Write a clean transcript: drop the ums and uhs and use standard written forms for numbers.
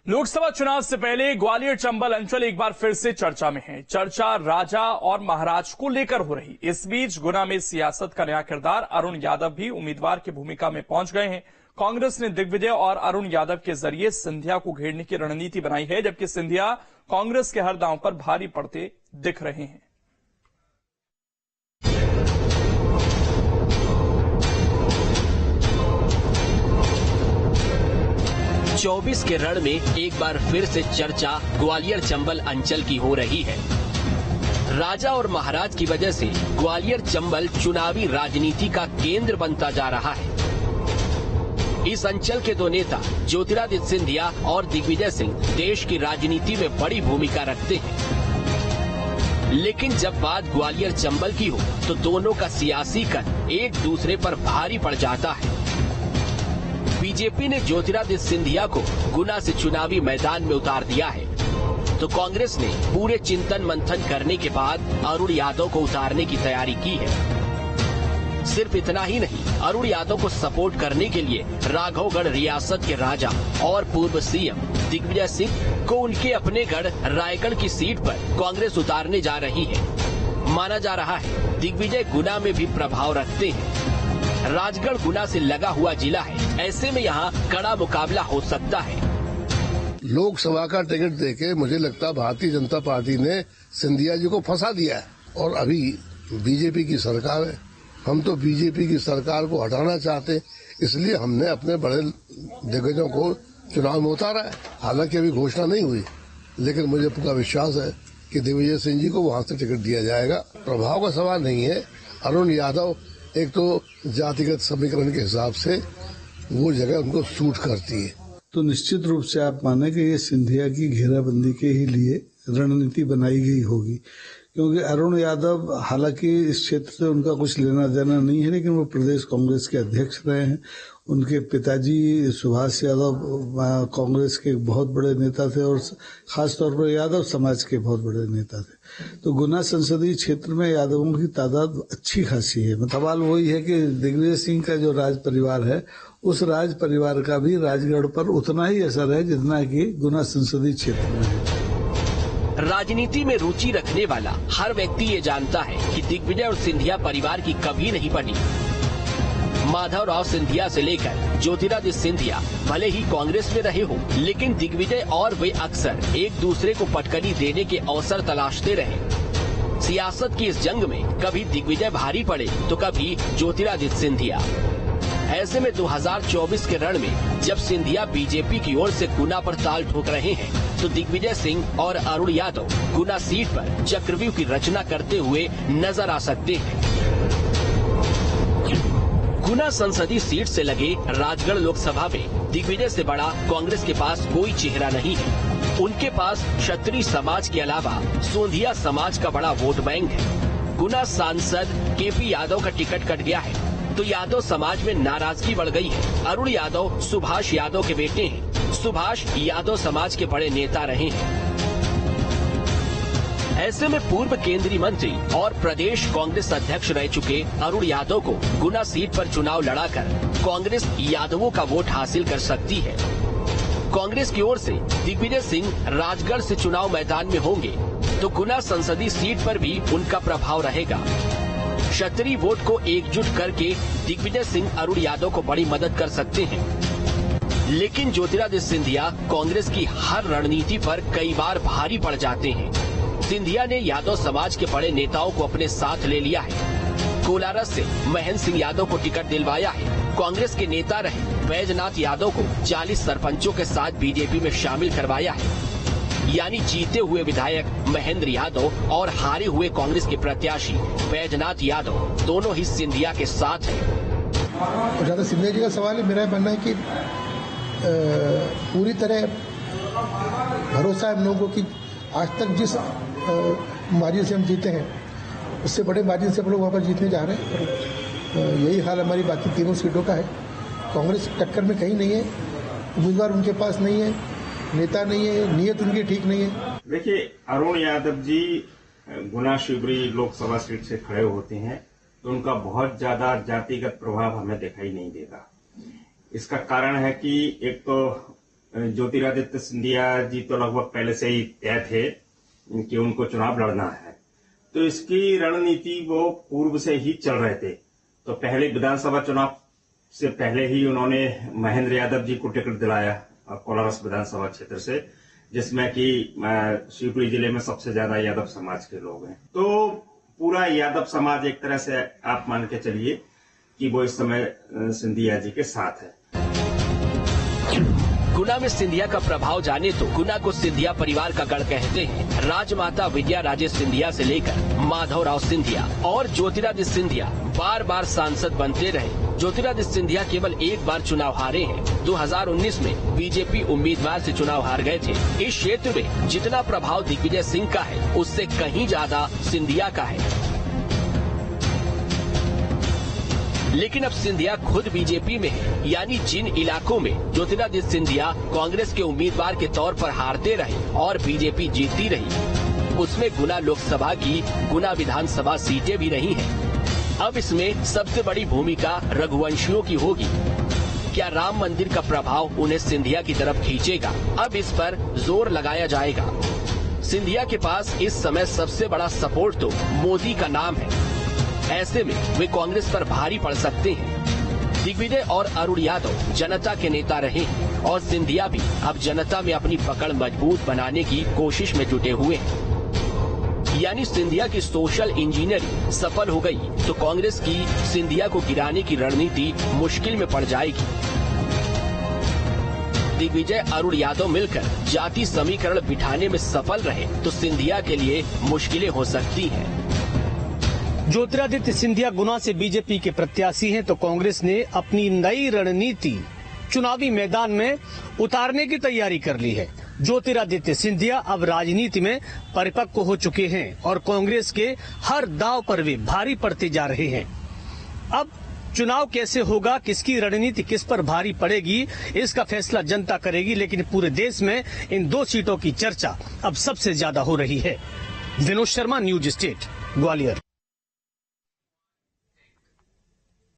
लोकसभा चुनाव से पहले ग्वालियर चंबल अंचल एक बार फिर से चर्चा में है। चर्चा राजा और महाराज को लेकर हो रही। इस बीच गुना में सियासत का नया किरदार अरुण यादव भी उम्मीदवार की भूमिका में पहुंच गए हैं। कांग्रेस ने दिग्विजय और अरुण यादव के जरिए सिंधिया को घेरने की रणनीति बनाई है, जबकि सिंधिया कांग्रेस के हर दांव पर भारी पड़ते दिख रहे हैं। चौबीस के रण में एक बार फिर से चर्चा ग्वालियर चंबल अंचल की हो रही है। राजा और महाराज की वजह से ग्वालियर चंबल चुनावी राजनीति का केंद्र बनता जा रहा है। इस अंचल के दो नेता ज्योतिरादित्य सिंधिया और दिग्विजय सिंह देश की राजनीति में बड़ी भूमिका रखते हैं, लेकिन जब बात ग्वालियर चंबल की हो तो दोनों का सियासी कद एक दूसरे पर भारी पड़ जाता है। बीजेपी ने ज्योतिरादित्य सिंधिया को गुना से चुनावी मैदान में उतार दिया है, तो कांग्रेस ने पूरे चिंतन मंथन करने के बाद अरुण यादव को उतारने की तैयारी की है। सिर्फ इतना ही नहीं, अरुण यादव को सपोर्ट करने के लिए राघवगढ़ रियासत के राजा और पूर्व सीएम दिग्विजय सिंह को उनके अपने गढ़ रायगढ़ की सीट पर कांग्रेस उतारने जा रही है। माना जा रहा है दिग्विजय गुना में भी प्रभाव रखते हैं। राजगढ़ गुना से लगा हुआ जिला है, ऐसे में यहाँ कड़ा मुकाबला हो सकता है। लोकसभा का टिकट देके मुझे लगता है भारतीय जनता पार्टी ने सिंधिया जी को फंसा दिया है और अभी बीजेपी की सरकार है। हम तो बीजेपी की सरकार को हटाना चाहते हैं, इसलिए हमने अपने बड़े दिग्गजों को चुनाव में उतारा है। हालांकि अभी घोषणा नहीं हुई, लेकिन मुझे पूरा विश्वास है कि दिग्विजय सिंह जी को वहां से टिकट दिया जाएगा। प्रभाव का सवाल नहीं है। अरुण यादव एक तो जातिगत समीकरण के हिसाब से वो जगह उनको सूट करती है। तो निश्चित रूप से आप माने कि ये सिंधिया की घेराबंदी के ही लिए रणनीति बनाई गई होगी, क्योंकि अरुण यादव हालांकि इस क्षेत्र से उनका कुछ लेना देना नहीं है, लेकिन वो प्रदेश कांग्रेस के अध्यक्ष रहे हैं। उनके पिताजी सुभाष यादव कांग्रेस के बहुत बड़े नेता थे और खासतौर पर यादव समाज के बहुत बड़े नेता थे। तो गुना संसदीय क्षेत्र में यादवों की तादाद अच्छी खासी है। सवाल वही है कि दिग्विजय सिंह का जो राज परिवार है, उस राज परिवार का भी राजगढ़ पर उतना ही असर है जितना कि गुना संसदीय क्षेत्र में है। राजनीति में रुचि रखने वाला हर व्यक्ति ये जानता है कि दिग्विजय और सिंधिया परिवार की कभी नहीं बनी। माधवराव सिंधिया से लेकर ज्योतिरादित्य सिंधिया भले ही कांग्रेस में रहे हो, लेकिन दिग्विजय और वे अक्सर एक दूसरे को पटकनी देने के अवसर तलाशते रहे। सियासत की इस जंग में कभी दिग्विजय भारी पड़े तो कभी ज्योतिरादित्य सिंधिया। ऐसे में 2024 के रण में जब सिंधिया बीजेपी की ओर से गुना पर ताल ठोक रहे हैं, तो दिग्विजय सिंह और अरुण यादव गुना सीट पर चक्रव्यूह की रचना करते हुए नजर आ सकते हैं। गुना संसदीय सीट से लगे राजगढ़ लोकसभा में दिग्विजय से बड़ा कांग्रेस के पास कोई चेहरा नहीं है। उनके पास क्षत्रिय समाज के अलावा सोंधिया समाज का बड़ा वोट बैंक है। गुना सांसद केपी यादव का टिकट कट गया है, तो यादव समाज में नाराजगी बढ़ गई है। अरुण यादव सुभाष यादव के बेटे हैं। सुभाष यादव समाज के बड़े नेता रहे हैं। ऐसे में पूर्व केंद्रीय मंत्री और प्रदेश कांग्रेस अध्यक्ष रह चुके अरुण यादव को गुना सीट पर चुनाव लड़ाकर कांग्रेस यादवों का वोट हासिल कर सकती है। कांग्रेस की ओर से दिग्विजय सिंह राजगढ़ से चुनाव मैदान में होंगे, तो गुना संसदीय सीट पर भी उनका प्रभाव रहेगा। क्षत्रिय वोट को एकजुट करके दिग्विजय सिंह अरुण यादव को बड़ी मदद कर सकते हैं, लेकिन ज्योतिरादित्य सिंधिया कांग्रेस की हर रणनीति पर कई बार भारी पड़ जाते हैं। सिंधिया ने यादव समाज के बड़े नेताओं को अपने साथ ले लिया है। कोलारस से महेंद्र सिंह यादव को टिकट दिलवाया है। कांग्रेस के नेता रहे बैजनाथ यादव को 40 सरपंचों के साथ बीजेपी में शामिल करवाया है। यानी जीते हुए विधायक महेंद्र यादव और हारे हुए कांग्रेस के प्रत्याशी बैजनाथ यादव दोनों ही सिंधिया के साथ हैं। ज्यादा सिंधिया जी का सवाल है, मेरा मानना है कि पूरी तरह भरोसा है हम लोगों की। आज तक जिस मार्जिन से हम जीते हैं, उससे बड़े मार्जिन से हम लोग वहाँ पर जीतने जा रहे हैं। यही हाल हमारी बाकी तीनों सीटों का है। कांग्रेस टक्कर में कहीं नहीं है, उम्मीदवार उनके पास नहीं है, नेता नहीं है, नीयत उनकी ठीक नहीं है। देखिए, अरुण यादव जी गुना शिवरी लोकसभा सीट से खड़े होते हैं तो उनका बहुत ज्यादा जातिगत प्रभाव हमें दिखाई नहीं देता। इसका कारण है कि एक तो ज्योतिरादित्य सिंधिया जी तो लगभग पहले से ही तय थे कि उनको चुनाव लड़ना है, तो इसकी रणनीति वो पूर्व से ही चल रहे थे। तो पहले विधानसभा चुनाव से पहले ही उन्होंने महेंद्र यादव जी को टिकट दिलाया कोलारस विधानसभा क्षेत्र से, जिसमें कि शिवपुरी जिले में सबसे ज्यादा यादव समाज के लोग हैं। तो पूरा यादव समाज एक तरह से आप मान के चलिए कि वो इस समय सिंधिया जी के साथ है। गुना में सिंधिया का प्रभाव जाने तो गुना को सिंधिया परिवार का गढ़ कहते हैं। राजमाता विद्या राजे सिंधिया से लेकर माधवराव सिंधिया और ज्योतिरादित्य सिंधिया बार बार सांसद बनते रहे। ज्योतिरादित्य सिंधिया केवल एक बार चुनाव हारे हैं। 2019 में बीजेपी उम्मीदवार से चुनाव हार गए थे। इस क्षेत्र में जितना प्रभाव दिग्विजय सिंह का है, उससे कहीं ज्यादा सिंधिया का है। लेकिन अब सिंधिया खुद बीजेपी में है, यानी जिन इलाकों में ज्योतिरादित्य सिंधिया कांग्रेस के उम्मीदवार के तौर पर हारते रहे और बीजेपी जीतती रही, उसमें गुना लोकसभा की गुना विधानसभा सीटें भी रही हैं। अब इसमें सबसे बड़ी भूमिका रघुवंशियों की होगी। क्या राम मंदिर का प्रभाव उन्हें सिंधिया की तरफ खींचेगा? अब इस पर जोर लगाया जाएगा। सिंधिया के पास इस समय सबसे बड़ा सपोर्ट तो मोदी का नाम है। ऐसे में वे कांग्रेस पर भारी पड़ सकते हैं। दिग्विजय और अरुण यादव जनता के नेता रहे हैं और सिंधिया भी अब जनता में अपनी पकड़ मजबूत बनाने की कोशिश में जुटे हुए हैं। यानी सिंधिया की सोशल इंजीनियरिंग सफल हो गई तो कांग्रेस की सिंधिया को गिराने की रणनीति मुश्किल में पड़ जाएगी। दिग्विजय अरुण यादव मिलकर जाति समीकरण बिठाने में सफल रहे तो सिंधिया के लिए मुश्किलें हो सकती हैं। ज्योतिरादित्य सिंधिया गुना से बीजेपी के प्रत्याशी हैं तो कांग्रेस ने अपनी नई रणनीति चुनावी मैदान में उतारने की तैयारी कर ली है। ज्योतिरादित्य सिंधिया अब राजनीति में परिपक्व हो चुके हैं और कांग्रेस के हर दांव पर वे भारी पड़ते जा रहे हैं। अब चुनाव कैसे होगा, किसकी रणनीति किस पर भारी पड़ेगी, इसका फैसला जनता करेगी। लेकिन पूरे देश में इन 2 सीटों की चर्चा अब सबसे ज्यादा हो रही है। Vinod Sharma, news state, Gwalior.